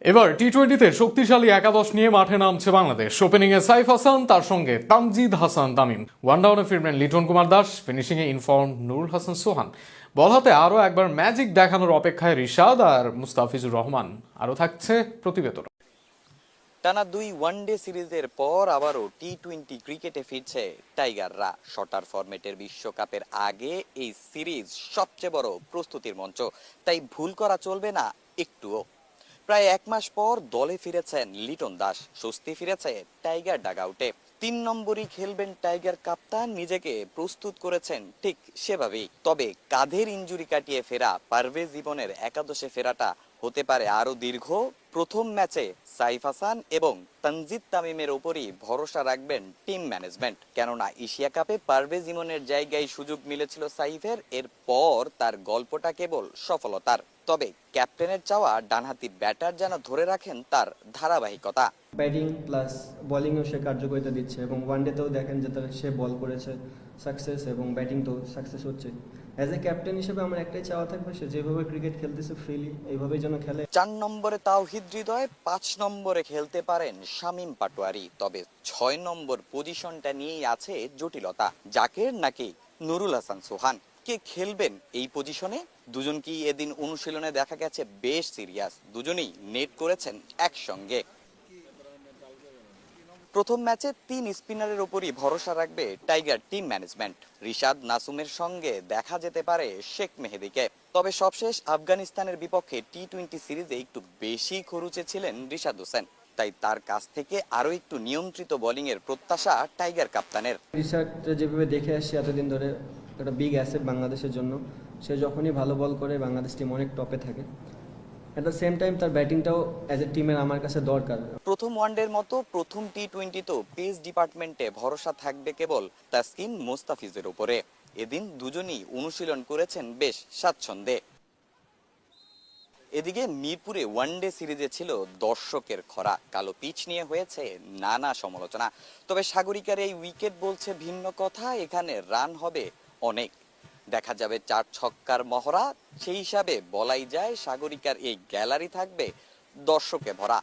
এবার টি-20তে শক্তিশালী একাদশ নিয়ে মাঠে নামছে বাংলাদেশ। ওপেনিংয়ে সাইফ হাসান, তার সঙ্গে তানজিদ হাসান তামিম। ওয়ানডাউনে ফিরবেন লিটন কুমার দাস, ফিনিশিংয়ে ইনফর্ম নুরুল হাসান সোহান। বল হাতে আরও একবার ম্যাজিক দেখানোর অপেক্ষায় রিশাদ আর মুস্তাফিজুর রহমান। আরও থাকছে প্রতিবেদন। টানা 2 ওয়ানডে সিরিজের পর আবারও টি-20 ক্রিকেটে ফিরছে টাইগাররা। শটার ফরম্যাটের বিশ্বকাপের আগে এই সিরিজ সবচেয়ে বড় প্রস্তুতির মঞ্চ, তাই ভুল করা চলবে না একটুও। প্রায় 1 মাস পর দলে ফিরেছেন লিটন দাস, স্বস্তি ফিরেছে টাইগার ডাগআউটে। 3 নম্বরই খেলবেন টাইগার কাপ্তান, নিজেকে প্রস্তুত করেছেন ঠিক সেভাবেই। তবে কাঁধের ইনজুরি কাটিয়ে ফেরা পারভেজ জীবনের একাদশে ফেরাটা হতে পারে আরো দীর্ঘ। প্রথম ম্যাচে সাইফ হাসান এবং তানজিদ তামিমের উপরই ভরসা রাখবেন টিম ম্যানেজমেন্ট, কেননা এশিয়া কাপে পারভেজ ইমনের জায়গায় সুযোগ মিলেছিল সাইফের। এরপর তার গল্পটা কেবল সফলতার। তবে ক্যাপ্টেনের চাওয়া ডানহাতি ব্যাটার যেন ধরে রাখেন তার ধারাবাহিকতা। ব্যাটিং প্লাস বোলিংও সে কার্যকারিতা দিচ্ছে এবং ওয়ানডেতেও দেখেন যে সে বল করেছে সাকসেস এবং ব্যাটিং তো সাকসেস হচ্ছে। অ্যাজ এ ক্যাপ্টেন হিসেবে আমার একটাই চাওয়া থাকবে, সে যেভাবে ক্রিকেট খেলতেছে ফ্রিলি এইভাবেই যেন খেলে। 4 নম্বরে তাওহিদ হৃদয়, 5 নম্বরে খেলতে পারেন শামীম পাটোয়ারি। তবে 6 নম্বর পজিশনটা নিয়েই আছে জটিলতা, জাকের নাকি নুরুল হাসান সোহান। কে খেলবেন এই পজিশনে? দুজনকেই এদিন অনুশীলনে দেখা গেছে বেশ সিরিয়াস, দুজনেই নেট করেছেন একসঙ্গে। প্রথম ম্যাচে 3 স্পিনারের উপরই ভরসা রাখবে টাইগার টিম ম্যানেজমেন্ট। রিশাদ নাসুমের সঙ্গে দেখা যেতে পারে শেখ মেহেদীকে। তবে সবশেষ আফগানিস্তানের বিপক্ষে টি-20 সিরিজে একটু বেশি খরুচে ছিলেন রিশাদ হোসেন, তাই তার কাছ থেকে আরো একটু নিয়ন্ত্রিত বোলিং এর প্রত্যাশা টাইগার কাপ্তানের। রিশাদ যেভাবে দেখে আসছি এতদিন ধরে, একটা বিগ অ্যাসেট বাংলাদেশের জন্য। সে যখনই ভালো বল করে বাংলাদেশ টিম অনেক টপে থাকে। অ্যাট দ্য সেম টাইম তার ব্যাটিংটাও অ্যাজ এ টিমের আমার কাছে দরকার। প্রথম ওয়ানডের মতো প্রথম টি-20তেও পেস ডিপার্টমেন্টে ভরসা থাকবে কেবল তাসকিন মুস্তাফিজের উপরে। এদিন দুজনই অনুশীলন করেছেন বেশ স্বাচ্ছন্দ্যে। এদিকে মিরপুরে ওয়ানডে সিরিজে ছিল দর্শকের খরা, কালো পিচ নিয়ে হয়েছে নানা সমালোচনা। তবে সাগরিকার এই উইকেট বলছে ভিন্ন কথা, এখানে রান হবে অনেক। দেখা যাবে 4 ছক্কার মহড়া। সেই হিসাবে বলাই যায় সাগরিকার এই গ্যালারি থাকবে দর্শকে ভরা।